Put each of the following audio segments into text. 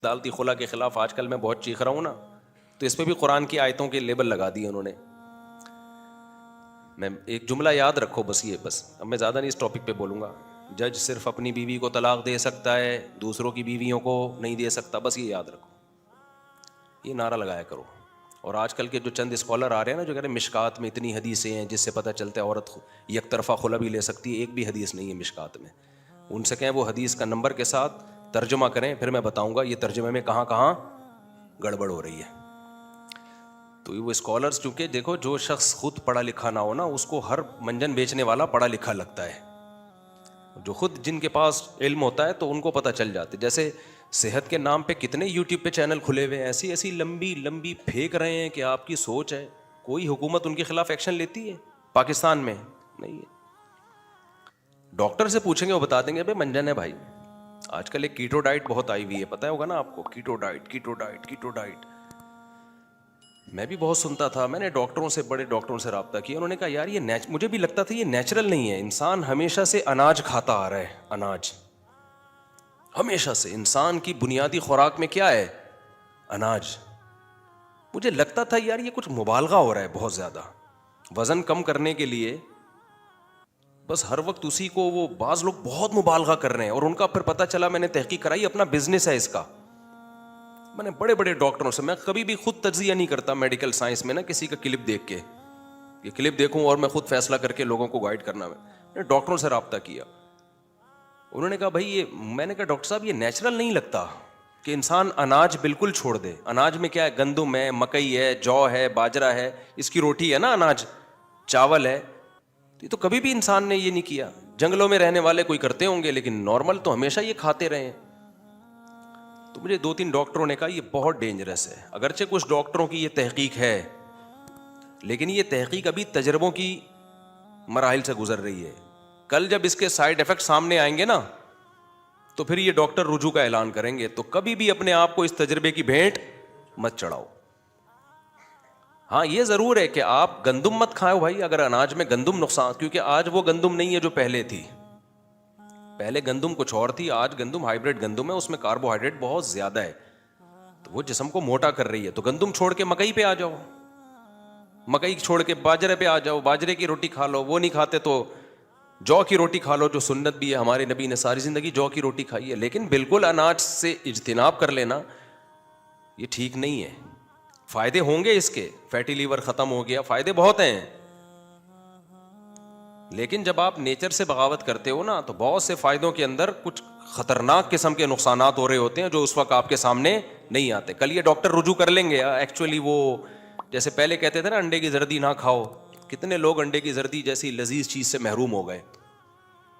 دالتی خلا کے خلاف آج کل میں بہت چیخ رہا ہوں نا، تو اس پہ بھی قرآن کی آیتوں کے لیبل لگا دیے انہوں نے. میں ایک جملہ یاد رکھو بس، یہ بس اب میں زیادہ نہیں اس ٹاپک پہ بولوں گا. جج صرف اپنی بیوی کو طلاق دے سکتا ہے، دوسروں کی بیویوں کو نہیں دے سکتا. بس یہ یاد رکھو، یہ نعرہ لگایا کرو. اور آج کل کے جو چند اسکالر آ رہے ہیں نا، جو کہہ رہے ہیں مشکات میں اتنی حدیثیں ہیں جس سے پتہ چلتا ہے عورت یک طرفہ خلا بھی لے سکتی ہے، ایک بھی حدیث نہیں ہے مشکات میں. ان سے کہیں وہ حدیث کا نمبر کے ساتھ ترجمہ کریں، پھر میں بتاؤں گا یہ ترجمے میں کہاں کہاں گڑبڑ ہو رہی ہے. تو وہ اسکالرز، چونکہ دیکھو جو شخص خود پڑھا لکھا نہ ہو نا، اس کو ہر منجن بیچنے والا پڑھا لکھا لگتا ہے. جو خود جن کے پاس علم ہوتا ہے تو ان کو پتہ چل جاتے. جیسے صحت کے نام پہ کتنے یوٹیوب پہ چینل کھلے ہوئے ہیں، ایسی ایسی لمبی لمبی پھینک رہے ہیں کہ آپ کی سوچ ہے. کوئی حکومت ان کے خلاف ایکشن لیتی ہے پاکستان میں؟ نہیں ہے. ڈاکٹر سے پوچھیں گے وہ بتا دیں گے بھائی منجن ہے بھائی. آج کل ایک کیٹو ڈائٹ بہت آئی ہوئی ہے، پتہ ہوگا نا آپ کو، کیٹو ڈائٹ کیٹو ڈائٹ کیٹو ڈائٹ. میں بھی بہت سنتا تھا، میں نے ڈاکٹروں سے، بڑے ڈاکٹروں سے رابطہ کیا. انہوں نے کہا یار یہ مجھے بھی لگتا تھا یہ نیچرل نہیں ہے. انسان ہمیشہ سے اناج کھاتا آ رہا ہے، اناج ہمیشہ سے. انسان کی بنیادی خوراک میں کیا ہے؟ اناج. مجھے لگتا تھا یار یہ کچھ مبالغہ ہو رہا ہے بہت زیادہ. وزن کم کرنے کے لیے بس ہر وقت اسی کو، وہ بعض لوگ بہت مبالغہ کر رہے ہیں. اور ان کا پھر پتہ چلا، میں نے تحقیق کرائی، اپنا بزنس ہے اس کا. میں نے بڑے بڑے ڈاکٹروں سے، میں کبھی بھی خود تجزیہ نہیں کرتا میڈیکل سائنس میں نا، کسی کا کلپ دیکھ کے یہ کلپ دیکھوں اور میں خود فیصلہ کر کے لوگوں کو گائیڈ کرنا. میں نے ڈاکٹروں سے رابطہ کیا. انہوں نے کہا بھائی یہ، میں نے کہا ڈاکٹر صاحب یہ نیچرل نہیں لگتا کہ انسان اناج بالکل چھوڑ دے. اناج میں کیا ہے؟ گندم ہے، مکئی ہے، جو ہے، باجرہ ہے، اس کی روٹی ہے نا اناج، چاول ہے. یہ تو کبھی بھی انسان نے یہ نہیں کیا. جنگلوں میں رہنے والے کوئی کرتے ہوں گے، لیکن نارمل تو ہمیشہ یہ کھاتے رہے ہیں. تو مجھے 2-3 ڈاکٹروں نے کہا یہ بہت ڈینجرس ہے. اگرچہ کچھ ڈاکٹروں کی یہ تحقیق ہے، لیکن یہ تحقیق ابھی تجربوں کی مراحل سے گزر رہی ہے. کل جب اس کے سائیڈ ایفیکٹ سامنے آئیں گے نا، تو پھر یہ ڈاکٹر رجوع کا اعلان کریں گے. تو کبھی بھی اپنے آپ کو اس تجربے کی بھینٹ مت چڑھاؤ. ہاں یہ ضرور ہے کہ آپ گندم مت کھاؤ بھائی، اگر اناج میں گندم نقصان، کیونکہ آج وہ گندم نہیں ہے جو پہلے تھی. پہلے گندم کچھ اور تھی، آج گندم ہائیبریڈ گندم ہے، اس میں کاربوہائیڈریٹ بہت زیادہ ہے، تو وہ جسم کو موٹا کر رہی ہے. تو گندم چھوڑ کے مکئی پہ آ جاؤ، مکئی چھوڑ کے باجرے پہ آ جاؤ، باجرے کی روٹی کھا لو. وہ نہیں کھاتے تو جو کی روٹی کھا لو، جو سنت بھی ہے. ہمارے نبی نے ساری زندگی جو کی روٹی کھائی ہے. لیکن بالکل اناج سے اجتناب کر لینا یہ ٹھیک نہیں ہے. فائدے ہوں گے اس کے، فیٹی لیور ختم ہو گیا، فائدے بہت ہیں. لیکن جب آپ نیچر سے بغاوت کرتے ہو نا، تو بہت سے فائدوں کے اندر کچھ خطرناک قسم کے نقصانات ہو رہے ہوتے ہیں جو اس وقت آپ کے سامنے نہیں آتے. کل یہ ڈاکٹر رجوع کر لیں گے. ایکچولی وہ جیسے پہلے کہتے تھے نا انڈے کی زردی نہ کھاؤ، کتنے لوگ انڈے کی زردی جیسی لذیذ چیز سے محروم ہو گئے.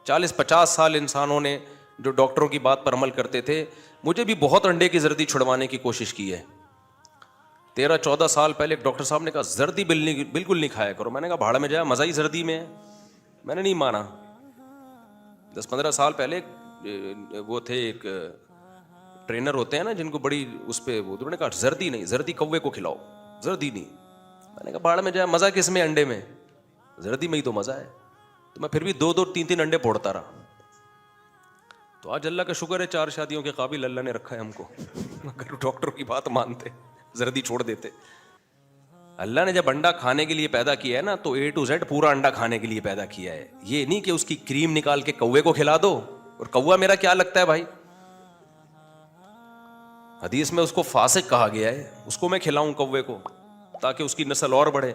40-50 سال انسانوں نے جو ڈاکٹروں کی بات پر عمل کرتے تھے. مجھے بھی بہت انڈے کی زردی چھڑوانے کی کوشش کی ہے. 13-14 سال پہلے ایک ڈاکٹر صاحب نے کہا زردی بالکل نہیں کھایا کرو. میں نے کہا بھاڑ میں جایا، مزہ ہی زردی میں ہے. میں نے نہیں مانا. 10-15 سال پہلے وہ تھے ایک ٹرینر ہوتے ہیں نا جن کو بڑی اس پہ، وہ انہوں نے کہا زردی نہیں، زردی کوے کو کھلاؤ، زردی نہیں. میں نے کہا بھاڑ میں جایا، مزہ کس میں؟ انڈے میں. زردی میں ہی تو مزہ ہے. تو میں پھر بھی 2-3 انڈے پھوڑتا رہا. تو آج اللہ کا شکر ہے 4 شادیوں کے قابل اللہ نے رکھا ہے ہم کو. اگر ڈاکٹروں کی بات مانتے، زردی چھوڑ دیتے. اللہ نے جب انڈا کھانے کے لیے پیدا کیا ہے نا، تو A to Z پورا انڈا کھانے کے لیے پیدا کیا ہے. یہ نہیں کہ اس کی کریم نکال کے کوے کو کھلا دو. اور کوا میرا کیا لگتا ہے بھائی؟ حدیث میں اس کو فاسق کہا گیا ہے. اس کو میں کھلاؤں کوے کو تاکہ اس کی نسل اور بڑھے؟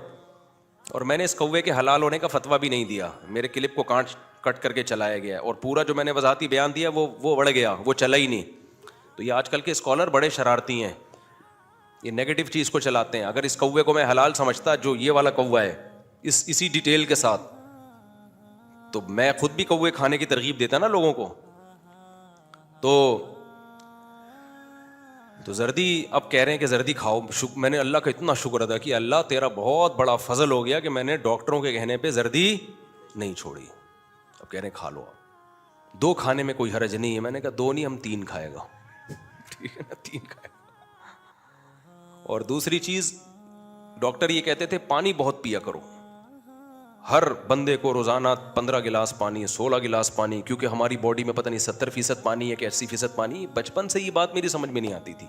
اور میں نے اس کوے کے حلال ہونے کا فتویٰ بھی نہیں دیا. میرے کلپ کو کٹ کر کے چلایا گیا، اور پورا جو میں نے وضاحتی بیان دیا وہ بڑھ گیا، وہ چلا ہی نہیں. تو یہ آج کل کے اسکالر بڑے شرارتی ہیں، یہ نیگیٹو چیز کو چلاتے ہیں. اگر اس کوے کو میں حلال سمجھتا، جو یہ والا کوا ہے اسی ڈیٹیل کے ساتھ، تو میں خود بھی کوے کھانے کی ترغیب دیتا نا لوگوں کو. تو زردی اب کہہ رہے ہیں کہ زردی کھاؤ. میں نے اللہ کا اتنا شکر ادا کیا، اللہ تیرا بہت بڑا فضل ہو گیا کہ میں نے ڈاکٹروں کے کہنے پہ زردی نہیں چھوڑی. اب کہہ رہے ہیں کھا لو. 2 کھانے میں کوئی حرج نہیں ہے. میں نے کہا 2 نہیں، ہم 3 کھائے گا. ٹھیک ہے نا، 3 کھائے گا. اور دوسری چیز، ڈاکٹر یہ کہتے تھے پانی بہت پیا کرو. ہر بندے کو روزانہ 15 گلاس پانی، 16 گلاس پانی، کیونکہ ہماری باڈی میں پتہ نہیں 70% پانی ہے کہ 80% پانی. بچپن سے یہ بات میری سمجھ میں نہیں آتی تھی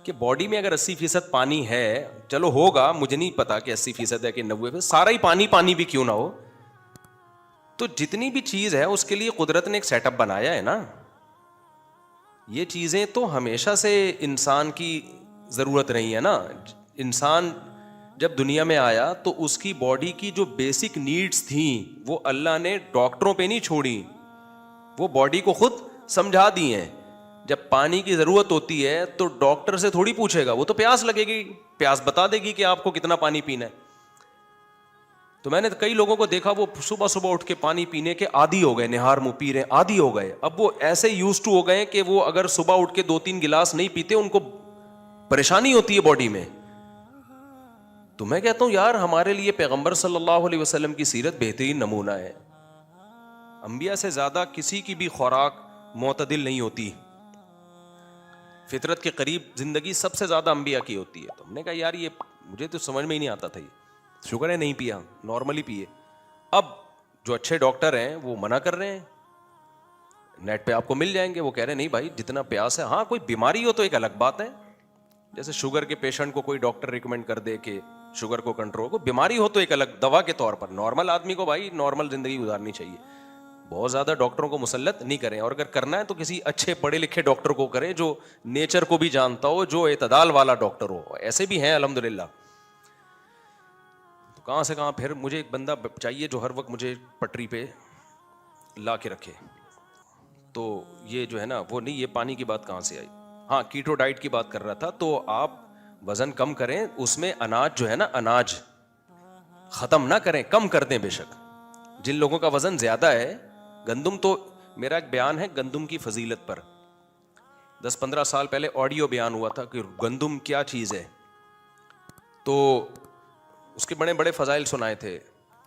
کہ باڈی میں اگر 80% پانی ہے، چلو ہوگا، مجھے نہیں پتا کہ 80% ہے کہ 90%، سارا ہی پانی پانی بھی کیوں نہ ہو، تو جتنی بھی چیز ہے اس کے لیے قدرت نے ایک سیٹ اپ بنایا ہے نا. یہ چیزیں تو ہمیشہ سے انسان کی ضرورت رہی ہے نا. انسان جب دنیا میں آیا تو اس کی باڈی کی جو بیسک نیڈز تھیں وہ اللہ نے ڈاکٹروں پہ نہیں چھوڑی، وہ باڈی کو خود سمجھا دی ہیں. جب پانی کی ضرورت ہوتی ہے تو ڈاکٹر سے تھوڑی پوچھے گا، وہ تو پیاس لگے گی، پیاس بتا دے گی کہ آپ کو کتنا پانی پینا ہے. تو میں نے کئی لوگوں کو دیکھا وہ صبح صبح اٹھ کے پانی پینے کے عادی ہو گئے، نہار منہ پی رہے، عادی ہو گئے. اب وہ ایسے یوز ٹو ہو گئے کہ وہ اگر صبح اٹھ کے 2-3 گلاس نہیں پیتے ان کو پریشانی ہوتی ہے باڈی میں. تو میں کہتا ہوں یار ہمارے لیے پیغمبر صلی اللہ علیہ وسلم کی سیرت بہترین نمونہ ہے. انبیاء سے زیادہ کسی کی بھی خوراک معتدل نہیں ہوتی، فطرت کے قریب زندگی سب سے زیادہ انبیاء کی ہوتی ہے. تو ہم نے کہا یار یہ مجھے تو سمجھ میں ہی نہیں آتا تھا، یہ شکر ہے نہیں پیا، نارملی پیے. اب جو اچھے ڈاکٹر ہیں وہ منع کر رہے ہیں، نیٹ پہ آپ کو مل جائیں گے، وہ کہہ رہے ہیں نہیں بھائی جتنا پیاس ہے. ہاں کوئی بیماری ہو تو ایک الگ بات ہے، جیسے شوگر کے پیشنٹ کو کوئی ڈاکٹر ریکمینڈ کر دے کہ شوگر کو کنٹرول کو، بیماری ہو تو ایک الگ دوا کے طور پر. نارمل آدمی کو بھائی نارمل زندگی گزارنی چاہیے، بہت زیادہ ڈاکٹروں کو مسلط نہیں کریں، اور اگر کرنا ہے تو کسی اچھے پڑھے لکھے ڈاکٹر کو کریں جو نیچر کو بھی جانتا ہو، جو اعتدال والا ڈاکٹر ہو. ایسے بھی ہیں الحمدللہ. تو کہاں سے کہاں پھر مجھے ایک بندہ چاہیے جو ہر وقت مجھے پٹری پہ لا کے رکھے. تو یہ جو ہے نا وہ نہیں، یہ پانی کی بات کہاں سے آئی. ہاں کیٹو ڈائٹ کی بات کر رہا تھا. تو آپ وزن کم کریں، اس میں اناج جو ہے نا، اناج ختم نہ کریں، کم کر دیں. بے شک جن لوگوں کا وزن زیادہ ہے، گندم تو میرا ایک بیان ہے گندم کی فضیلت پر، 10-15 سال پہلے آڈیو بیان ہوا تھا کہ گندم کیا چیز ہے، تو اس کے بڑے بڑے فضائل سنائے تھے.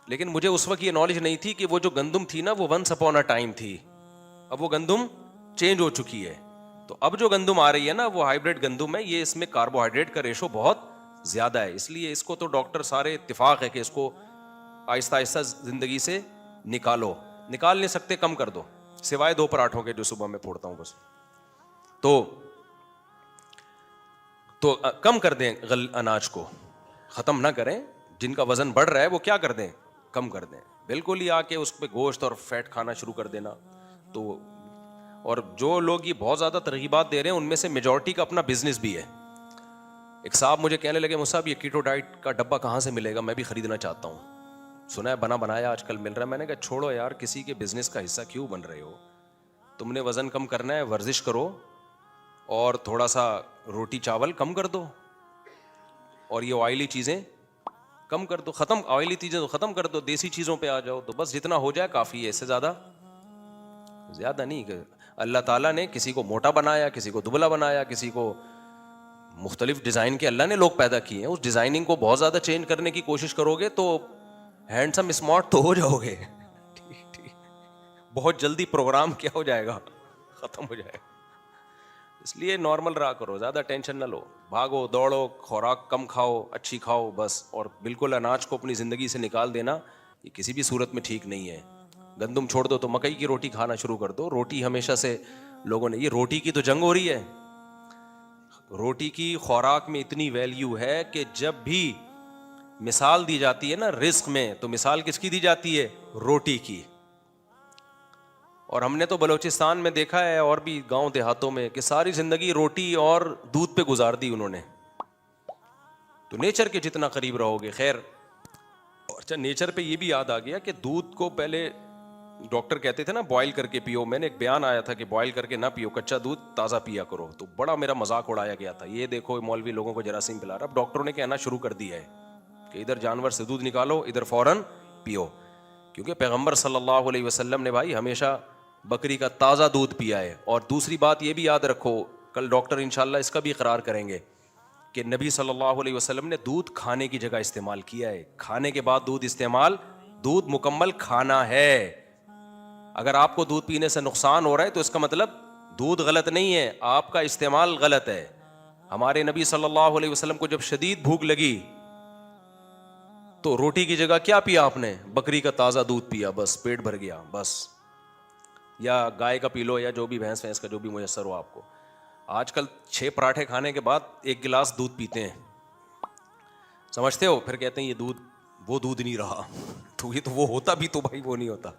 لیکن مجھے اس وقت یہ نالج نہیں تھی کہ وہ جو گندم تھی نا وہ ونس اپون اے ٹائم تھی، اب وہ گندم چینج ہو چکی ہے. تو اب جو گندم آ رہی ہے نا وہ ہائیبریڈ گندم ہے، یہ اس میں کاربوہائیڈریٹ کا ریشو بہت زیادہ ہے. اس لیے اس کو تو ڈاکٹر سارے اتفاق ہے کہ اس کو آہستہ آہستہ زندگی سے نکالو. نکال نہیں سکتے کم کر دو، سوائے 2 پراٹھوں کے جو صبح میں پھوڑتا ہوں بس. تو کم کر دیں، اناج کو ختم نہ کریں. جن کا وزن بڑھ رہا ہے وہ کیا کر دیں، کم کر دیں. بالکل ہی آ کے اس پہ گوشت اور فیٹ کھانا شروع کر دینا. تو اور جو لوگ یہ بہت زیادہ ترغیبات دے رہے ہیں ان میں سے میجورٹی کا اپنا بزنس بھی ہے. ایک صاحب مجھے کہنے لگے مصعب یہ کیٹو ڈائٹ کا ڈبہ کہاں سے ملے گا، میں بھی خریدنا چاہتا ہوں، سنا ہے بنا بنایا آج کل مل رہا ہے. میں نے کہا چھوڑو یار، کسی کے بزنس کا حصہ کیوں بن رہے ہو. تم نے وزن کم کرنا ہے، ورزش کرو اور تھوڑا سا روٹی چاول کم کر دو، اور یہ آئلی چیزیں کم کر دو، ختم، آئلی چیزیں تو ختم کر دو، دیسی چیزوں پہ آ جاؤ. تو بس جتنا ہو جائے کافی ہے، اس سے زیادہ نہیں. کہ اللہ تعالیٰ نے کسی کو موٹا بنایا، کسی کو دبلا بنایا، کسی کو مختلف ڈیزائن کے اللہ نے لوگ پیدا کیے ہیں. اس ڈیزائننگ کو بہت زیادہ چینج کرنے کی کوشش کرو گے تو ہینڈسم اسمارٹ تو ہو جاؤ گے، ٹھیک بہت جلدی پروگرام کیا ہو جائے گا، ختم ہو جائے گا. اس لیے نارمل رہا کرو، زیادہ ٹینشن نہ لو، بھاگو دوڑو، خوراک کم کھاؤ، اچھی کھاؤ بس. اور بالکل اناج کو اپنی زندگی سے نکال دینا یہ کسی بھی صورت میں ٹھیک نہیں ہے. گندم چھوڑ دو تو مکئی کی روٹی کھانا شروع کر دو. روٹی ہمیشہ سے لوگوں نے، یہ روٹی کی تو جنگ ہو رہی ہے. روٹی کی خوراک میں اتنی ویلیو ہے کہ جب بھی مثال دی جاتی ہے نا رزق میں، تو مثال کس کی دی جاتی ہے، روٹی کی. اور ہم نے تو بلوچستان میں دیکھا ہے اور بھی گاؤں دیہاتوں میں کہ ساری زندگی روٹی اور دودھ پہ گزار دی انہوں نے. تو نیچر کے جتنا قریب رہو گے خیر. اچھا نیچر پہ یہ بھی یاد آ گیا کہ دودھ کو پہلے ڈاکٹر کہتے تھے نا بوائل کر کے پیو. میں نے ایک بیان آیا تھا کہ بوائل کر کے نہ پیو، کچا دودھ تازہ پیا کرو. تو بڑا میرا مذاق اڑایا گیا تھا، یہ دیکھو مولوی لوگوں کو جراثیم پلا رہا. اب ڈاکٹروں نے کہنا شروع کر دیا ہے کہ ادھر جانور سے دودھ نکالو، ادھر فوراً پیو. کیونکہ پیغمبر صلی اللہ علیہ وسلم نے بھائی ہمیشہ بکری کا تازہ دودھ پیا ہے. اور دوسری بات یہ بھی یاد رکھو، کل ڈاکٹر انشاءاللہ اس کا بھی اقرار کریں گے کہ نبی صلی اللہ علیہ وسلم نے دودھ کھانے کی جگہ استعمال کیا ہے. کھانے کے بعد دودھ استعمال، دودھ مکمل کھانا ہے. اگر آپ کو دودھ پینے سے نقصان ہو رہا ہے تو اس کا مطلب دودھ غلط نہیں ہے، آپ کا استعمال غلط ہے. ہمارے نبی صلی اللہ علیہ وسلم کو جب شدید بھوک لگی تو روٹی کی جگہ کیا پیا آپ نے؟ بکری کا تازہ دودھ پیا، بس پیٹ بھر گیا بس، یا گائے کا پی لو، یا جو بھی بھینس کا جو بھی میسر ہو آپ کو. آج کل 6 پراٹھے کھانے کے بعد 1 گلاس دودھ پیتے ہیں، سمجھتے ہو؟ پھر کہتے ہیں یہ دودھ وہ دودھ نہیں رہا. تو یہ تو وہ ہوتا بھی تو بھائی وہ نہیں ہوتا.